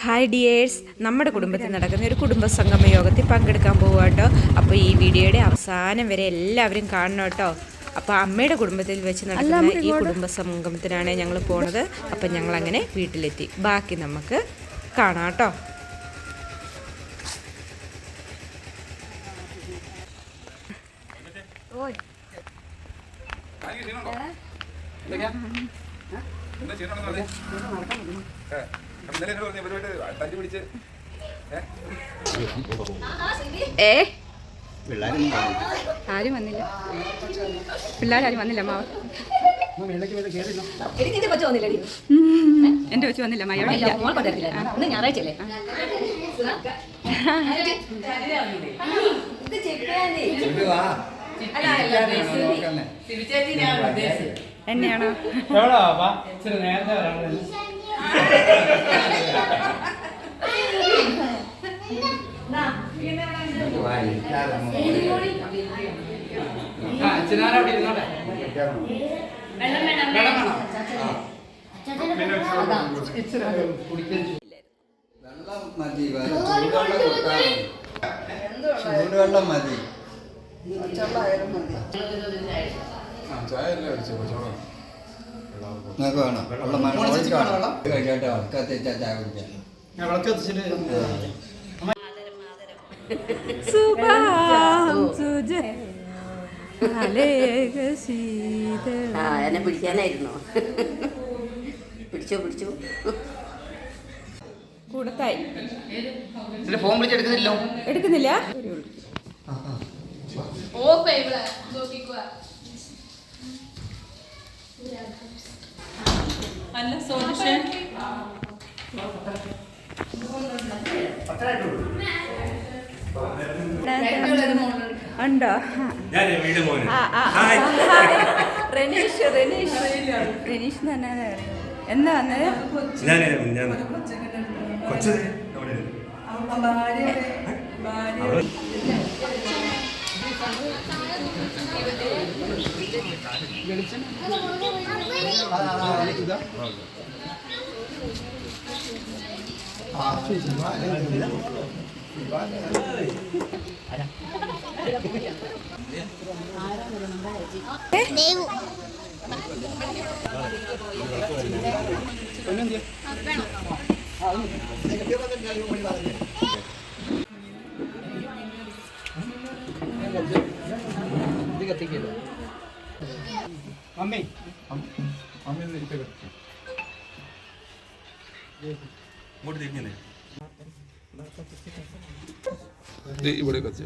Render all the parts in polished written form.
Hi dears, നമ്മുടെ കുടുംബത്തിൽ നടക്കുന്ന ഒരു കുടുംബ സംഗമ യോഗത്തിൽ പങ്കെടുക്കാൻ പോവുക കേട്ടോ. അപ്പോൾ ഈ വീഡിയോയുടെ അവസാനം വരെ എല്ലാവരും കാണണം കേട്ടോ. അപ്പോൾ അമ്മയുടെ കുടുംബത്തിൽ വെച്ച് നടക്കുന്ന ഈ കുടുംബ സംഗമത്തിനാണ് ഞങ്ങൾ പോണത്. അപ്പം ഞങ്ങളങ്ങനെ വീട്ടിലെത്തി. ബാക്കി നമുക്ക് കാണാം കേട്ടോ. ആരും വന്നില്ല, പിള്ളേരും വന്നില്ല. അമ്മ എന്റെ വെച്ച് വന്നില്ല. ഞായറാഴ്ചല്ലേ എന്നെയാണോ? ചൂടുവെള്ളം മതി. നിങ്ങൾക്ക് വേണം വെള്ളം കഴിച്ചോട്ടെ. വിളക്കത്തിച്ചാ ചായ കുടിക്കാം. എന്നെ പിടിക്കാനായിരുന്നോ? പിടിച്ചു കൂടത്തായി ഫോൺ വിളിച്ചെടുക്കുന്നില്ലോ? എടുക്കുന്നില്ല. ഉണ്ടോ? റെനീഷ് തന്നെ എന്താ വന്നത്? മമ്മി ഇവിടെ കത്തി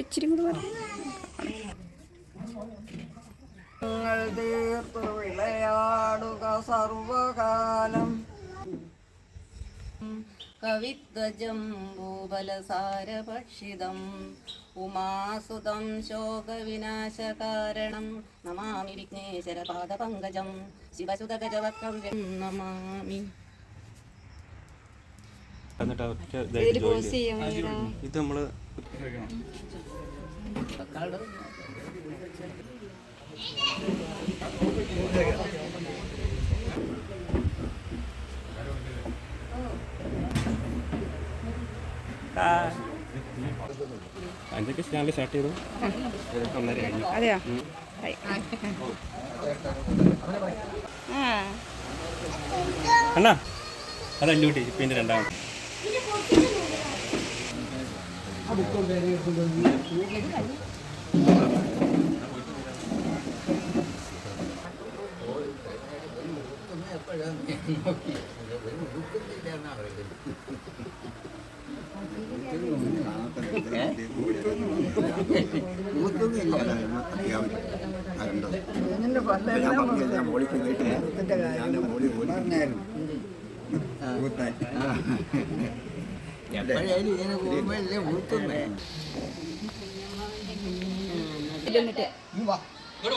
ഇച്ചിരി കൂടെ പറയാം. വിളയാടുക സർവകാലം കവിത്വജംബൂബലസാരഭക്ഷിതം ഉമാസുതം ശോകവിനാശകാരണം നമാമി വിഘ്നേശ്വരപാദപങ്കജം ശിവസുതഗജവക്രവ്യം നമാമി. ഇത് നമ്മള് അഞ്ചൊക്കെ സ്റ്റാൻഡ് സ്റ്റാർട്ട് ചെയ്തു. അതെയോ? അണ്ണാ അതല്ലൂട്ടി പിന്നെ രണ്ടാമത്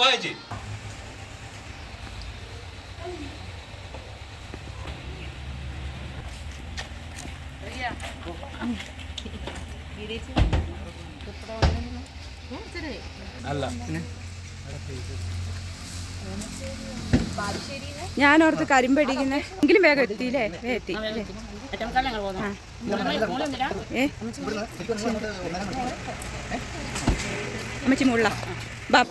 വായിച്ചേ. അല്ല ഞാനോർത്ത് കരിമ്പടിക്കുന്ന എങ്കിലും വേഗം എത്തിയില്ലേ എത്തി അമ്മച്ചി മുള്ള ബാ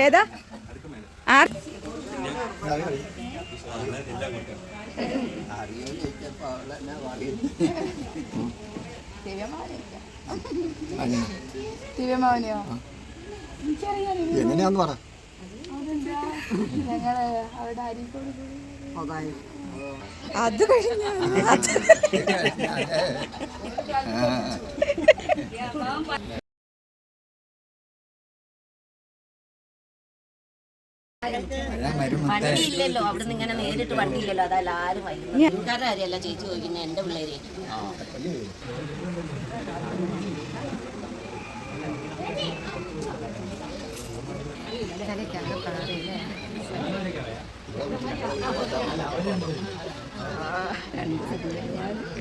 ഏതാ ആർ എങ്ങനെയാന്ന് പറ. അത് കഴിഞ്ഞ വണ്ടിയില്ലല്ലോ അവിടുന്ന് ഇങ്ങനെ നേരിട്ട് വണ്ടിയില്ലല്ലോ അതല്ല ആരും വൈകുന്നേരം കാര്യമല്ല ചേച്ചി ചോദിക്കുന്നത് എന്റെ പിള്ളേര്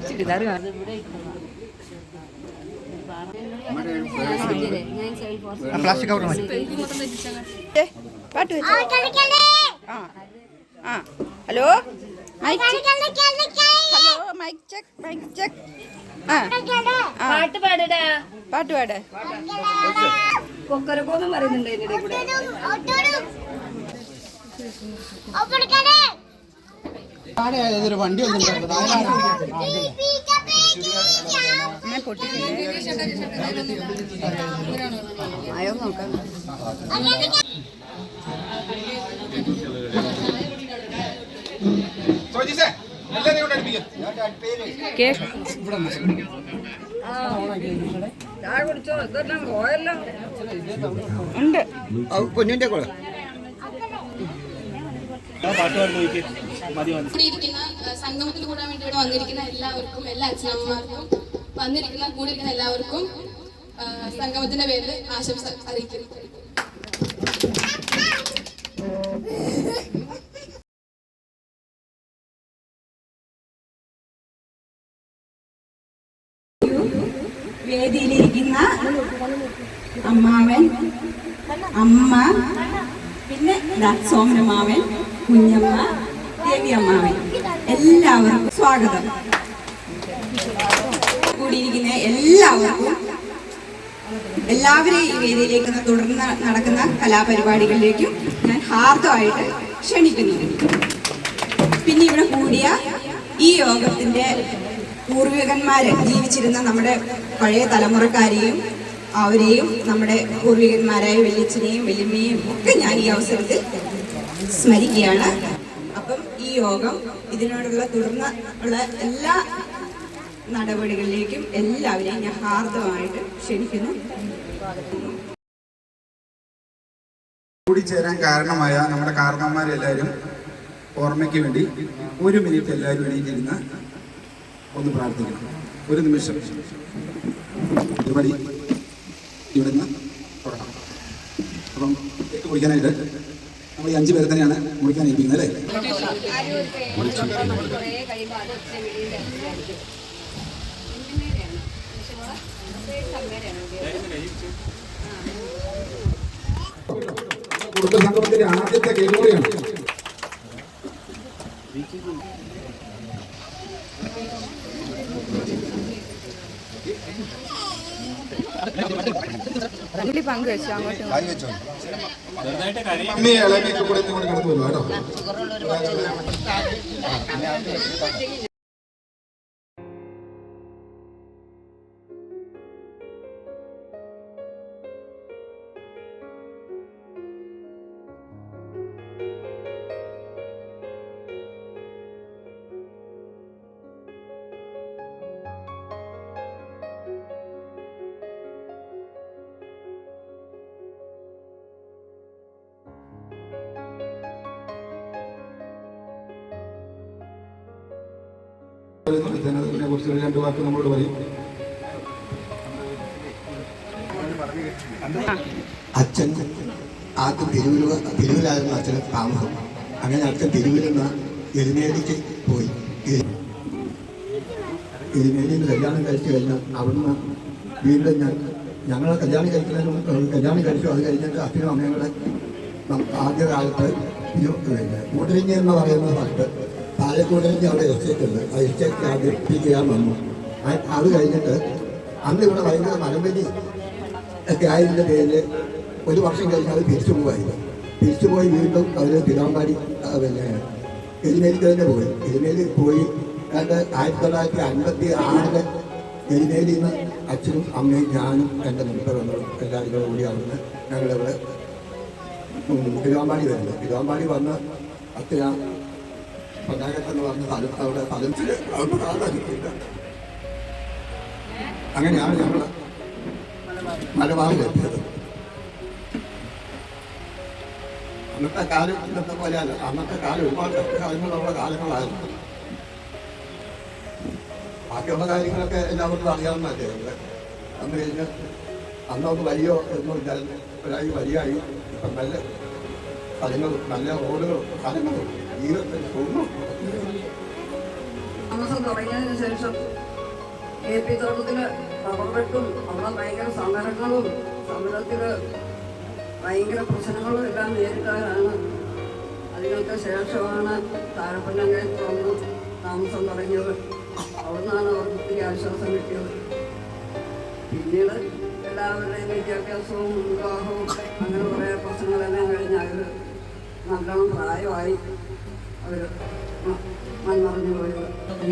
ചുരിദാർ പ്ലാസ്റ്റിക് കവർ മതി. പാട്ട് വെച്ചോ. ആ ആ hello mic hello mic check mic check ആ പാട്ട് പാടടാ പാട്ട് പാട് കൊക്കരക്കോന്ന് പറയുന്നുണ്ട് ഇതിന്റെ കൂടെ ഏതൊരു വണ്ടി വന്നിട്ടുണ്ടായിരുന്നു. അയോ നോക്കാം ഉണ്ട് പൊന്നിന്റെ കൂടെ കൂടിയിരിക്കുന്ന സംഗമത്തിൽ കൂടാൻ വേണ്ടി ഇവിടെ വന്നിരിക്കുന്ന എല്ലാവർക്കും എല്ലാ അച്ഛനമ്മമാർക്കും കൂടിയിരിക്കുന്ന എല്ലാവർക്കും സംഗമത്തിന്റെ പേരിൽ ആശംസ അറിയിക്കുന്നു. വേദിയിലിരിക്കുന്ന അമ്മാവൻ അമ്മ പിന്നെ സോമനമാവൻ കുഞ്ഞമ്മ ദേവി അമ്മാവൻ എല്ലാവർക്കും സ്വാഗതം. കൂടിയിരിക്കുന്ന എല്ലാവരെയും ഈ വേദിയിലേക്ക് തുടർന്ന് നടക്കുന്ന കലാപരിപാടികളിലേക്കും ഞാൻ ഹാർദമായിട്ട് ക്ഷണിക്കുന്നു. പിന്നെ ഇവിടെ കൂടിയ ഈ യോഗത്തിന്റെ പൂർവികന്മാര് ജീവിച്ചിരുന്ന നമ്മുടെ പഴയ തലമുറക്കാരെയും അവരെയും നമ്മുടെ പൂർവികന്മാരായ വല്യച്ഛനെയും വല്യമ്മയെയും ഒക്കെ ഞാൻ ഈ അവസരത്തിൽ സ്മരിക്കുകയാണ്. അപ്പം ഈ യോഗം ഇതിനോടുള്ള തുടർന്ന് ഉള്ള എല്ലാ നടപടികളിലേക്കും എല്ലാവരെയും ഞാൻ ഹാർദമായിട്ട് ക്ഷണിക്കുന്നു. കൂടിച്ചേരാൻ കാരണമായ നമ്മുടെ കാരണന്മാരെല്ലാവരും ഓർമ്മയ്ക്ക് വേണ്ടി ഒരു മിനിറ്റ് എല്ലാവരും എണീറ്റിരുന്ന് ഒന്ന് പ്രാർത്ഥിക്കണം. ഒരു നിമിഷം പരിപാടി ഇവിടുന്ന് തുടങ്ങാം. അപ്പം കേക്ക് കുടിക്കാനായിട്ട് നമ്മൾ ഈ 5 പേരെ തന്നെയാണ് കുടിക്കാൻ ഏൽപ്പിക്കുന്നത് അല്ലേ? കുടുംബ സംഗമത്തിന്റെ ആദ്യത്തെ കേക്ക് കൂടിയാണ്. പങ്കുവെച്ചു അങ്ങോട്ടും അമ്മയെ ഇളമയൊക്കെ കൂടെ കടന്നു വരും കേട്ടോ. ഇതിനെ കുറിച്ച് 2 വാക്ക് നമ്മളോട് പറയും. അച്ഛൻ ആദ്യം തിരുവിലായിരുന്നു അച്ഛന് താമസം. അങ്ങനെ അച്ഛൻ തിരുവിൽ നിന്ന് എരുമേലിക്ക് പോയി. എരുമേലിയിൽ നിന്ന് കല്യാണം കഴിച്ചു കഴിഞ്ഞാൽ അവിടുന്ന് വീണ്ടും ഞങ്ങളെ കല്യാണം കഴിച്ചു. അത് കഴിഞ്ഞിട്ട് അച്ഛനും അമ്മയും കൂടെ ആദ്യകാലത്ത് കൂടലിഞ്ഞ് എന്ന് പറയുന്ന സ്ഥലത്ത് താഴെക്കൂടലിഞ്ഞ് അവിടെ എസ്റ്റേറ്റ് ഉണ്ട്. ആ എസ്റ്റേറ്റ് ആദ്യം ചെയ്യാൻ വന്നു. അത് കഴിഞ്ഞിട്ട് അന്ന് ഇവിടെ ഭയങ്കര മലമ്പനി ഒക്കെ ആയതിൻ്റെ പേരിൽ ഒരു വർഷം കഴിഞ്ഞ് അത് തിരിച്ചു പോവായിരുന്നു. തിരിച്ചുപോയി വീണ്ടും അവർ തിരുവമ്പാടി എരുമേലിക്ക് തന്നെ പോയി. എരുമേലി പോയി 1956 എരുമേലിയിൽ നിന്ന് അച്ഛനും അമ്മയും ഞാനും എൻ്റെ മുൻപെറുന്നതും എല്ലാവരും കൂടി അവിടുന്ന് ഞങ്ങളിവിടെ തിരുവമ്പാടി വരുന്നത്. തിരുവമ്പാടി വന്ന് അത്ര പണ്ടാകത്തെന്ന് പറഞ്ഞ സ്ഥലത്ത് അവിടെ സ്ഥലത്തിൽ കാണാനില്ല. അങ്ങനെയാണ് ഞങ്ങൾ മലബാറിലെത്തിയത്. അന്നത്തെ കാലം ഇന്നത്തെ പോലെയല്ല. അന്നത്തെ കാലം ഒരുപാട് കാര്യങ്ങളുള്ള കാലങ്ങളായിരുന്നു. ബാക്കിയുള്ള കാര്യങ്ങളൊക്കെ എല്ലാവർക്കും അറിയാവുന്നതല്ലേ. അന്ന് കഴിഞ്ഞ് അന്നൊന്ന് വലിയോ എന്നോ ഇല്ലായിരുന്നു. ഒരായി വലിയായി. ഇപ്പം നല്ല സ്ഥലങ്ങളും നല്ല റോഡുകളും സ്ഥലങ്ങളും ജീവിതത്തിൽ താമസം തുടങ്ങിയതിന് ശേഷം KP തോട്ടത്തിന് റബ്ബർ വെട്ടും അവിടെ ഭയങ്കര സമരങ്ങളും സമരത്തിൽ ഭയങ്കര പ്രശ്നങ്ങളും എല്ലാം നേരിട്ടവരാണ്. അതിനൊക്കെ ശേഷമാണ് താഴെപ്പന്നങ്കയത്ത് വന്ന് താമസം തുടങ്ങിയത്. അവിടുന്നാണ് അവർക്ക് ഒത്തിരി ആശ്വാസം കിട്ടിയത്. പിന്നീട് എല്ലാവരുടെയും വിദ്യാഭ്യാസവും വിവാഹവും അങ്ങനെ കുറേ പ്രശ്നങ്ങളെല്ലാം കഴിഞ്ഞ് അവർ നല്ലോണം പ്രായമായി അവർ മൺമറഞ്ഞു പോയത്.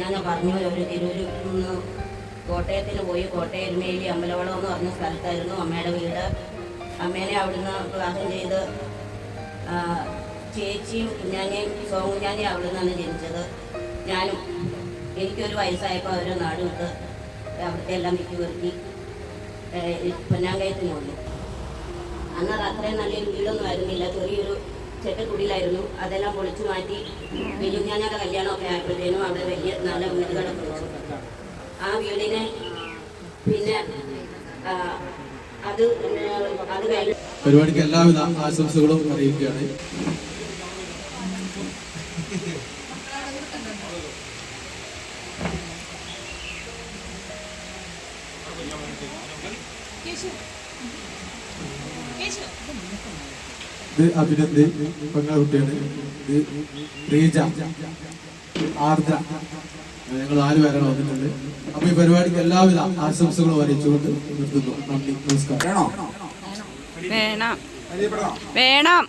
ഞാൻ പറഞ്ഞു ഒരു തിരൂരിൽ നിന്ന് കോട്ടയത്തിന് പോയി. കോട്ടയം എരുമേലി അമ്പലവളം എന്ന് പറഞ്ഞ സ്ഥലത്തായിരുന്നു അമ്മയുടെ വീട്. അമ്മേനെ അവിടുന്ന് വിവാഹം ചെയ്ത് ചേച്ചിയും കുഞ്ഞാഞ്ഞയും സോകുഞ്ഞാഞ്ഞയും അവിടെ നിന്നാണ് ജനിച്ചത്. ഞാനും എനിക്കൊരു വയസ്സായപ്പോൾ അവരെ നാട് വിട്ട് അവിടുത്തെ എല്ലാം വിറ്റ് പെറുക്കി പൊന്നാങ്കയത്തിന് പോയി. അന്നത് അത്രയും നല്ലൊരു വീടൊന്നും ആയിരുന്നില്ല. ചെറിയൊരു ചെറ്റക്കുടിയിലായിരുന്നു. അതെല്ലാം പൊളിച്ചു മാറ്റി കുഞ്ഞാഞ്ഞയുടെ കല്യാണമൊക്കെ ആയപ്പോഴത്തേനും അവിടെ വലിയ നല്ല വീടുകളെ പൊളിച്ചു. ആ വീടിനെ പിന്നെ അത് കഴിഞ്ഞ് പരിപാടിക്ക് എല്ലാവിധ ആശംസകളും അറിയിക്കുകയാണ്. ഇത് അഭിനന്ദി പെങ്ങളുട്ടിയാണ്. ഇത് റീജ, ആർദ്ര, ഞങ്ങൾ 4 പേരാണ് വന്നിട്ടുണ്ട്. അപ്പൊ ഈ പരിപാടിക്ക് എല്ലാവിധ ആശംസകളും അറിയിച്ചുകൊണ്ട് നിർത്തുന്നു. നന്ദി, നമസ്കാരം. വേണം വേണം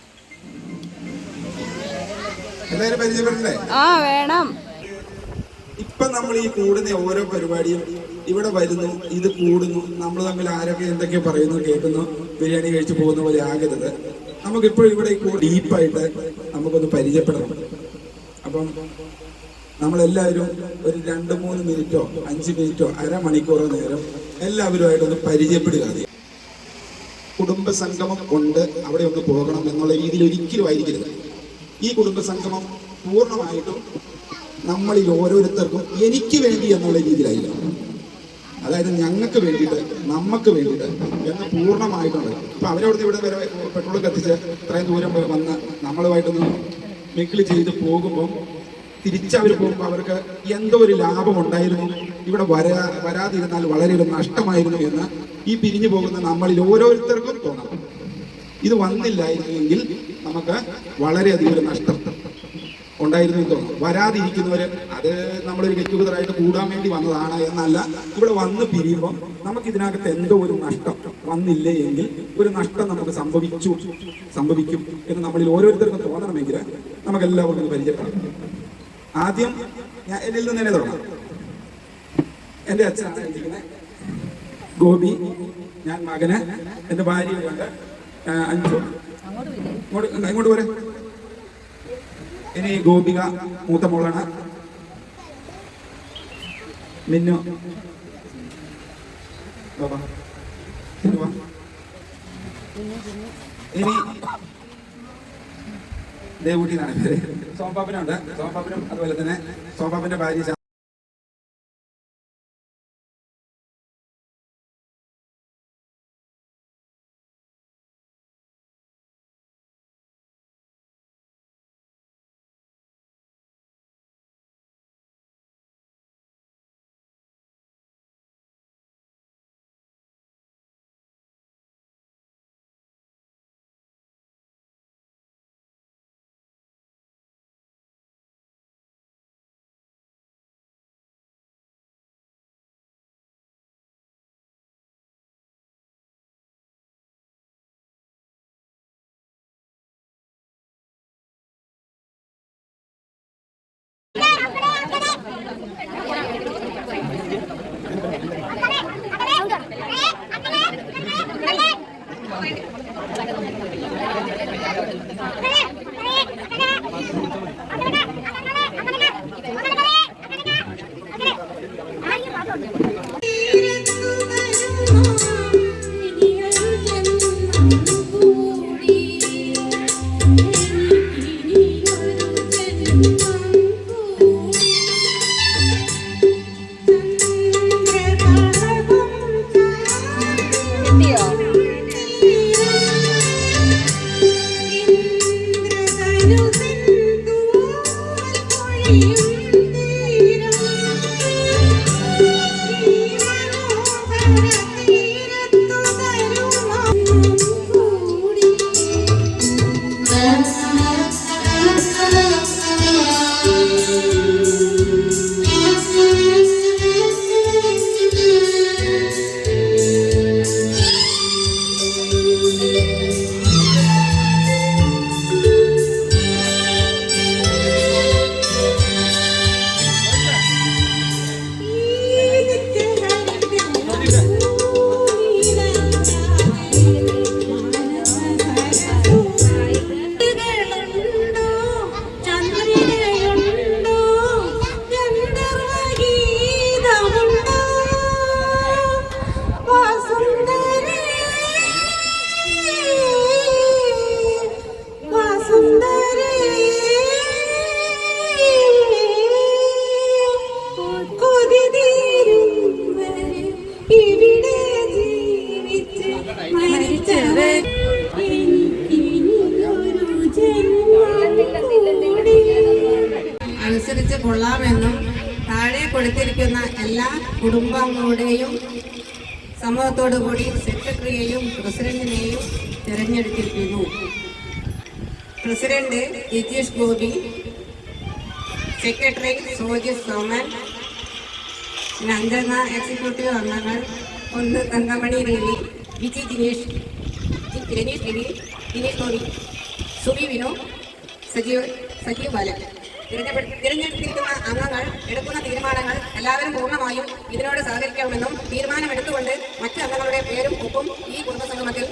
എല്ലാവരും പരിചയപ്പെടില്ലേ? ആ വേണം. ഇപ്പൊ നമ്മൾ ഈ കൂടുന്ന ഓരോ പരിപാടിയും ഇവിടെ വരുന്നു, ഇത് കൂടുന്നു, നമ്മൾ തമ്മിൽ ആരൊക്കെ എന്തൊക്കെ പറയുന്നു കേൾക്കുന്നു, ബിരിയാണി കഴിച്ച് പോകുന്ന പോലെ ആകരുത്. നമുക്കിപ്പോഴും ഇവിടെ ഡീപ്പായിട്ട് നമുക്കൊന്ന് പരിചയപ്പെടണം. അപ്പം നമ്മളെല്ലാവരും ഒരു 2-3 മിനിറ്റോ 5 മിനിറ്റോ അരമണിക്കൂറോ നേരം എല്ലാവരുമായിട്ടൊന്ന് പരിചയപ്പെടുക. കുടുംബ സംഗമം കൊണ്ട് അവിടെ ഒന്ന് പോകണം എന്നുള്ള രീതിയിൽ ഒരിക്കലും ആയിരിക്കരുത്. ഈ കുടുംബ സംഗമം പൂർണ്ണമായിട്ടും നമ്മളിൽ ഓരോരുത്തർക്കും എനിക്ക് വേണ്ടി എന്നുള്ള രീതിയിലായില്ല. അതായത് ഞങ്ങൾക്ക് വേണ്ടിയിട്ട്, നമുക്ക് വേണ്ടിയിട്ട് എന്ന് പൂർണ്ണമായിട്ടുണ്ട്. ഇപ്പം അവരവിടുന്ന് ഇവിടെ വരെ പെട്രോൾ കത്തിച്ച് ഇത്രയും ദൂരം വന്ന് നമ്മളുമായിട്ടൊന്ന് മിങ്കിൾ ചെയ്ത് പോകുമ്പം തിരിച്ചവർ പോകുമ്പോൾ അവർക്ക് എന്തോ ഒരു ലാഭം ഉണ്ടായിരുന്നു, ഇവിടെ വരാതിരുന്നാൽ വളരെ ഒരു നഷ്ടമായിരുന്നു എന്ന് ഈ പിരിഞ്ഞു പോകുന്ന നമ്മളിൽ ഓരോരുത്തർക്കും തോന്നണം. ഇത് വന്നില്ലായിരുന്നെങ്കിൽ നമുക്ക് വളരെയധികം ഒരു നഷ്ടം ഉണ്ടായിരുന്നു എന്ന് തോന്നും. വരാതിരിക്കുന്നവർ അത് നമ്മളൊരു ഗെറ്റുഗതറായിട്ട് കൂടാൻ വേണ്ടി വന്നതാണ് എന്നല്ല, ഇവിടെ വന്ന് പിരിയുമ്പോൾ നമുക്ക് ഇതിനകത്ത് എന്തോ ഒരു നഷ്ടം വന്നില്ലേ എങ്കിൽ ഒരു നഷ്ടം നമുക്ക് സംഭവിക്കും എന്ന് നമ്മളിൽ ഓരോരുത്തർക്കും തോന്നണമെങ്കിൽ നമുക്ക് എല്ലാവർക്കും ഇത് പരിചയപ്പെടാം. ആദ്യം ഞാൻ എന്നിൽ നിന്ന് തന്നെ തുടങ്ങാം. എൻ്റെ അച്ഛനാണ് ഇരിക്കുന്നത്, ഗോപി. ഞാൻ മകന്, എൻ്റെ ഭാര്യയുണ്ട്, 5. ഇങ്ങോട്ട് പോരെ. ഇനി ഗോപിക മൂത്ത മോളാണ്, മിന്നു. ഇനി ദേവൂട്ടി എന്നാണ് പേര്. സോംപാപ്പനുണ്ട്. സോംപാപ്പനും അതുപോലെ തന്നെ സോംപാപ്പന്റെ ഭാര്യ അനുസരിച്ച് കൊള്ളാമെന്നും താഴെ കൊടുത്തിരിക്കുന്ന എല്ലാ കുടുംബാംഗങ്ങളുടെയും സമ്മതത്തോടു കൂടി സെക്രട്ടറിയെയും പ്രസിഡന്റിനെയും തിരഞ്ഞെടുത്തിരിക്കുന്നു. President Jitheesh Gopi, secretary Sojith Soman, 5 executive അംഗങ്ങൾ 1 തങ്കമണി രവി, വിജി രനീഷ് രവി, ദിനേഷ് ഗോപി, സുബി വിനോ, സജീവ് ബാലൻ. തിരഞ്ഞെടുത്തിരിക്കുന്ന അംഗങ്ങൾ എടുക്കുന്ന തീരുമാനങ്ങൾ എല്ലാവരും പൂർണ്ണമായും ഇതിനോട് സഹകരിക്കണമെന്നും തീരുമാനമെടുത്തുകൊണ്ട് മറ്റ് അംഗങ്ങളുടെ പേരും ഒപ്പും ഈ കുടുംബസംഗമത്തിൽ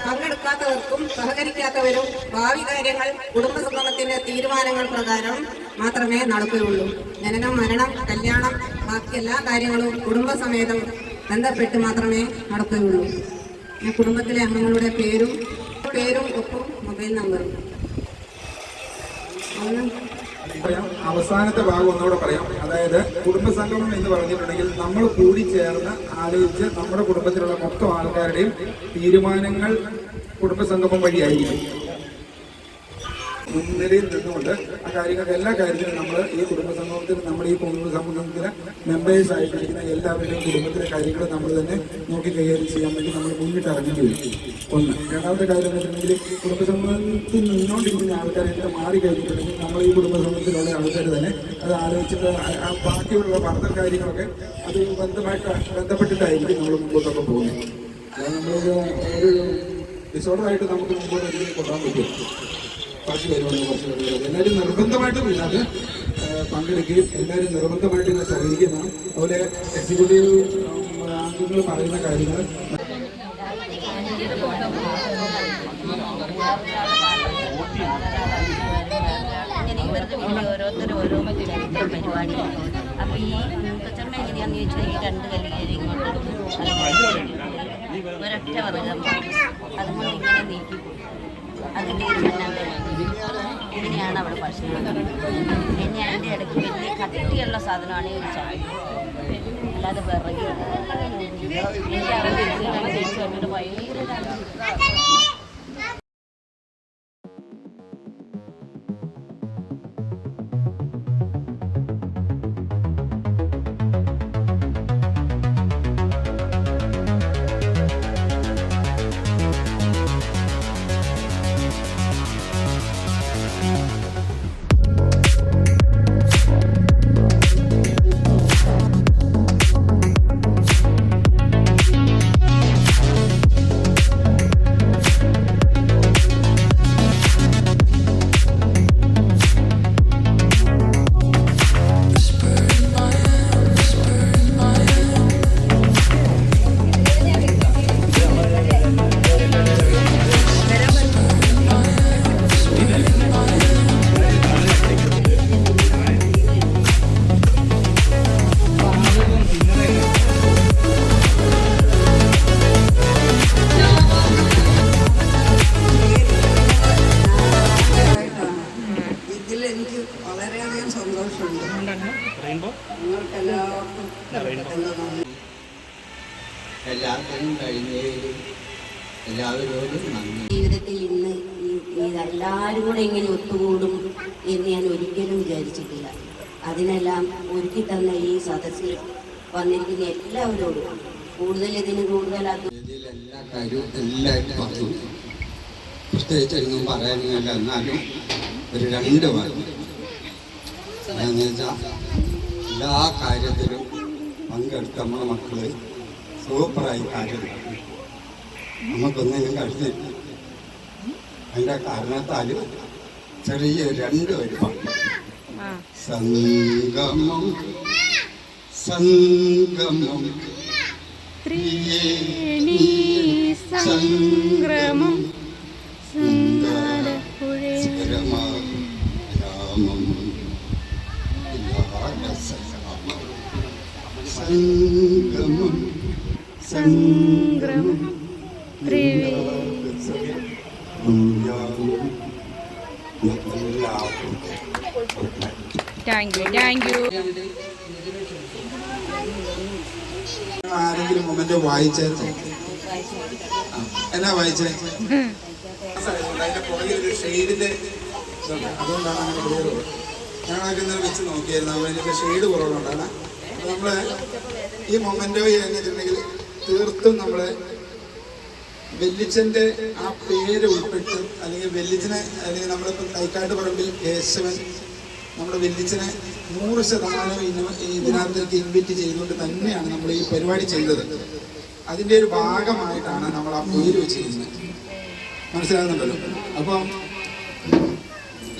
പങ്കെടുക്കാത്തവർക്കും സഹകരിക്കാത്തവരും ഭാവി കാര്യങ്ങൾ കുടുംബസംഗമത്തിന്റെ തീരുമാനങ്ങൾ പ്രകാരം മാത്രമേ നടക്കുകയുള്ളൂ. ജനനം, മരണം, കല്യാണം, ബാക്കി എല്ലാ കാര്യങ്ങളും കുടുംബസമേതം ബന്ധപ്പെട്ട് മാത്രമേ നടക്കുകയുള്ളൂ. കുടുംബത്തിലെ അംഗങ്ങളുടെ പേരും ഒപ്പം മൊബൈൽ നമ്പറും. അവസാനത്തെ ഭാഗം ഒന്നുകൂടെ പറയാം. അതായത് കുടുംബസംഗമം എന്ന് പറഞ്ഞിട്ടുണ്ടെങ്കിൽ നമ്മൾ കൂടി ചേർന്ന് ആലോചിച്ച് നമ്മുടെ കുടുംബത്തിലുള്ള മൊത്തം ആൾക്കാരുടെയും തീരുമാനങ്ങൾ കുടുംബസംഗമം വഴിയായിരിക്കും. മുൻനിരയിൽ നിന്നുകൊണ്ട് ആ കാര്യങ്ങൾക്ക് എല്ലാ കാര്യത്തിലും നമ്മൾ ഈ കുടുംബസംഗമത്തിൽ നമ്മുടെ ഈ കുടുംബസംഗമത്തിലെ മെമ്പേഴ്സ് ആയിട്ടിരിക്കുന്ന എല്ലാവരുടെയും കുടുംബത്തിലെ കാര്യങ്ങൾ നമ്മൾ തന്നെ നോക്കി കൈകാര്യം ചെയ്യാൻ വേണ്ടി നമ്മൾ മുന്നിട്ട് ഇറങ്ങേണ്ടി വരും. ഒന്ന്. രണ്ടാമത്തെ കാര്യം എന്ന് വെച്ചിട്ടുണ്ടെങ്കിൽ കുടുംബസംഗമത്തിൽ നിന്നുകൊണ്ടിരിക്കുന്ന ആൾക്കാരെ മാറി കഴിഞ്ഞിട്ടുണ്ടെങ്കിൽ നമ്മൾ ഈ കുടുംബസംഗമത്തിലുള്ള ആൾക്കാർ തന്നെ അത് ആലോചിച്ചിട്ട് ബാക്കിയുള്ള ഫർദർ കാര്യങ്ങളൊക്കെ അത് ബന്ധപ്പെട്ടിട്ടായിരിക്കും നമ്മൾ മുമ്പോട്ടൊക്കെ പോകുന്നത്. അതായത് നമ്മളൊരു ഡിസോർഡറായിട്ട് നമുക്ക് മുമ്പോട്ട് ഒരിക്കലും കൊണ്ടുപോകാൻ പറ്റും. കുറച്ച് പരിപാടികൾ എല്ലാവരും നിർബന്ധമായിട്ടും ഇതിനകത്ത് പങ്കെടുക്കുകയും എല്ലാവരും നിർബന്ധമായിട്ട് ഇതിനെ സഹകരിക്കുന്നതാണ്. അതുപോലെ എക്സിക്യൂട്ടീവ് അംഗങ്ങൾ പറയുന്ന കാര്യങ്ങൾ ഓരോരുത്തരും ഓരോ ചരിത്ര പരിപാടി. അപ്പോൾ ഈ മൂത്തച്ചമ്മ എങ്ങനെയാണെന്ന് ചോദിച്ചാൽ ഈ 2 കല്ലുകേരി ഇങ്ങോട്ട് ഒരൊറ്റ വർഗം അതുകൊണ്ട് ഇങ്ങനെ നീക്കി അതിൻ്റെ ഇങ്ങനെയാണ് അവിടെ ഭക്ഷണം. പിന്നെ അതിൻ്റെ ഇടയ്ക്ക് വലിയ കട്ടിയുള്ള സാധനമാണ് ഈ ചായ, അല്ലാതെ വിറകി എനിക്ക് അവിടെ ജയിച്ചു വന്നിട്ട് ഭയങ്കര വരാൻ കഴിഞ്ഞതിലും എല്ലാവരോടും നന്ദി. ജീവിതത്തിൽ ഇന്ന് എല്ലാവരും കൂടെ ഇങ്ങനെ ഒത്തുകൂടും എന്ന് ഞാൻ ഒരിക്കലും വിചാരിച്ചിട്ടില്ല. അതിനെല്ലാം ഒരുക്കി തന്ന ഈ സദസ്സിൽ വന്നിരിക്കുന്ന എല്ലാവരോടും ഇതിന് കൂടുതൽ എല്ലാ കാര്യവും എല്ലാവരും പറഞ്ഞു. പ്രത്യേകിച്ചൊന്നും പറയാനില്ല. എന്നാലും ഒരു 2 വാരം എന്താണെന്ന് വെച്ചാൽ എല്ലാ കാര്യത്തിലും പങ്കെടുത്ത നമ്മളെ മക്കള് സൂപ്പറായി കാര്യം നമുക്കൊന്നിനും കഴിഞ്ഞില്ല. അതിൻ്റെ കാരണത്താൽ ചെറിയ 2 വരി പാട്ട്. സംഗമം സംഗമം ത്രിവേണി സംഗ്രമം രാമം സംഗമം സംഗ്രമം താങ്ക് യു. ആരെങ്കിലും മൊമെന്റ് വായിച്ചായിരുന്നു? എന്നാ വായിച്ചേ? അതിന്റെ പുറകിൽ ഒരു ഷെയ്ഡിന്റെ ഇതുണ്ട്, അതുകൊണ്ടാണ് അങ്ങനെ ക്ലിയർ. ഞങ്ങളൊക്കെ ഇന്നലെ വെച്ച് നോക്കിയായിരുന്നു. അതിന്റെ ഷെയ്ഡ് കുറവുകൊണ്ടാണ്. നമ്മള് ഈ മൊമെന്റോ കഴിഞ്ഞിട്ടുണ്ടെങ്കിൽ തീർത്തും നമ്മള് വെല്ലിച്ചന്റെ ആ പേര് ഉൾപ്പെട്ട്, അല്ലെങ്കിൽ വെല്ലിച്ചനെ, അല്ലെങ്കിൽ നമ്മളിപ്പോൾ തൈക്കാട്ട് പറമ്പിൽ കേശവൻ നമ്മുടെ വെല്ലിച്ചനെ 100% ഇതിനകത്തേക്ക് ഇൻവൈറ്റ് ചെയ്തുകൊണ്ട് തന്നെയാണ് നമ്മൾ ഈ പരിപാടി ചെയ്തത്. അതിൻ്റെ ഒരു ഭാഗമായിട്ടാണ് നമ്മൾ ആ പേര് വെച്ചിരിക്കുന്നത്. മനസ്സിലാകുന്നുണ്ടല്ലോ? അപ്പം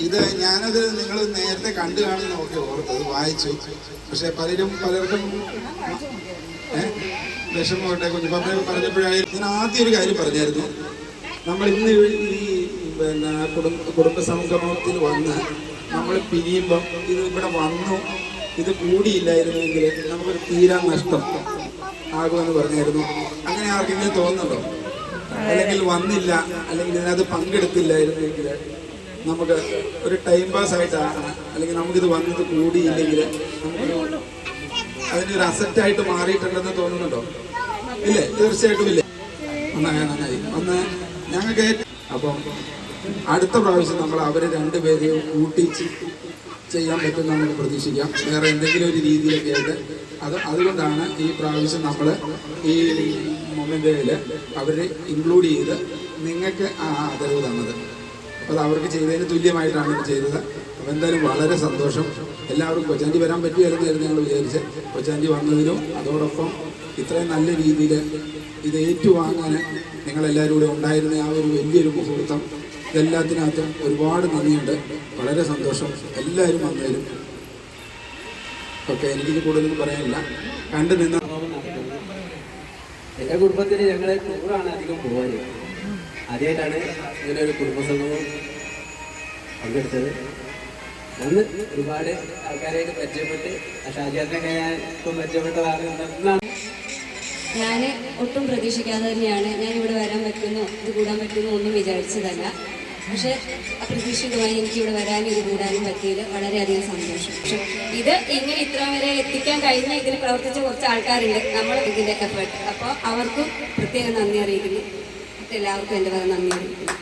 ഇത് ഞാനത് നിങ്ങൾ നേരത്തെ കണ്ടു കാണുന്നതൊക്കെ ഓർത്തത് വായിച്ചു. പക്ഷെ പലർക്കും വിഷമമായിട്ടെ കുഞ്ഞുപാപ്പ പറഞ്ഞപ്പോഴായിരുന്നു. ഞാൻ ആദ്യം ഒരു കാര്യം പറഞ്ഞായിരുന്നു. നമ്മൾ ഇന്ന് ഈ കുടുംബ സംഗമത്തിൽ വന്ന് നമ്മൾ പിരിയുമ്പം ഇത് ഇവിടെ വന്നു, ഇത് കൂടിയില്ലായിരുന്നെങ്കിൽ നമുക്കൊരു തീരാ നഷ്ടം ആകുമെന്ന് പറഞ്ഞായിരുന്നു. അങ്ങനെ ആർക്കെങ്കിലും തോന്നുന്നുണ്ടോ? അല്ലെങ്കിൽ വന്നില്ല, അല്ലെങ്കിൽ ഇതിനകത്ത് പങ്കെടുത്തില്ലായിരുന്നെങ്കിൽ നമുക്ക് ഒരു ടൈം പാസ് ആയിട്ടാണ്, അല്ലെങ്കിൽ നമുക്കിത് വന്നത് കൂടിയില്ലെങ്കിൽ നമുക്കൊരു അതിനൊരു അസറ്റായിട്ട് മാറിയിട്ടുണ്ടെന്ന് തോന്നുന്നുണ്ടോ? ഇല്ലേ? തീർച്ചയായിട്ടും ഇല്ലേ? നന്നായി വന്ന് ഞങ്ങൾക്ക്. അപ്പം അടുത്ത പ്രാവശ്യം നമ്മൾ അവരെ 2 പേരെയും കൂട്ടിച്ച് ചെയ്യാൻ പറ്റും നമുക്ക് പ്രതീക്ഷിക്കാം. വേറെ എന്തെങ്കിലും ഒരു രീതിയിലൊക്കെ ആയിട്ട് അതുകൊണ്ടാണ് ഈ പ്രാവശ്യം നമ്മൾ ഈ മൊമെന്റിൽ അവരെ ഇൻക്ലൂഡ് ചെയ്ത് നിങ്ങൾക്ക് ആ ആദരവ് തന്നത്. അപ്പോൾ അത് അവർക്ക് ചെയ്തതിന് തുല്യമായിട്ടാണ് ഇത് ചെയ്തത്. അപ്പോൾ എന്തായാലും വളരെ സന്തോഷം. എല്ലാവർക്കും കൊച്ചാൻറ്റി വരാൻ പറ്റുമായിരുന്നായിരുന്നു ഞങ്ങൾ വിചാരിച്ച്. കൊച്ചാൻറ്റി വന്നതിനും അതോടൊപ്പം ഇത്രയും നല്ല രീതിയിൽ ഇത് ഏറ്റുവാങ്ങാൻ നിങ്ങളെല്ലാവരും കൂടെ ഉണ്ടായിരുന്ന ആ ഒരു വലിയൊരു മുഹൂർത്തം, ഇതെല്ലാത്തിനകത്തും ഒരുപാട് നന്ദിയുണ്ട്. വളരെ സന്തോഷം എല്ലാവരും വന്നതിലും. ഓക്കെ, എനിക്കിത് കൂടുതലൊന്നും പറയാനില്ല. കണ്ടു നിന്ന് എൻ്റെ കുടുംബത്തിൽ ഞങ്ങൾ ടൂറാണ് അധികം പോകാറ്. ആദ്യമായിട്ടാണ് ഇങ്ങനെ ഒരു കുടുംബസംഗമം പങ്കെടുത്തത്. അന്ന് ഒരുപാട് ആൾക്കാരായിട്ട് പരിചയപ്പെട്ട്, ഷാജിയാറിനൊക്കെ ഞാൻ ഇപ്പം പരിചയപ്പെട്ടതാണ്. ഞാൻ ഒട്ടും പ്രതീക്ഷിക്കാതെ തന്നെയാണ് ഞാൻ ഇവിടെ വരാൻ പറ്റുന്നു, ഇത് കൂടാൻ പറ്റുന്നു ഒന്നും വിചാരിച്ചതല്ല. പക്ഷെ അപ്രതീക്ഷിതമായി എനിക്ക് ഇവിടെ വരാനും ഇത് കൂടാനും പറ്റിയത് വളരെയധികം സന്തോഷം. പക്ഷെ ഇത് ഇങ്ങനെ ഇത്ര വരെ എത്തിക്കാൻ കഴിഞ്ഞ ഇതിൽ പ്രവർത്തിച്ച കുറച്ച് ആൾക്കാരുണ്ട്, നമ്മൾ ഇതിൻ്റെ എഫേർട്ട്. അപ്പോൾ അവർക്കും പ്രത്യേകം നന്ദി അറിയിക്കുന്നു. എല്ലാവർക്കും എൻ്റെ വരെ നന്ദി അറിയിക്കുന്നു.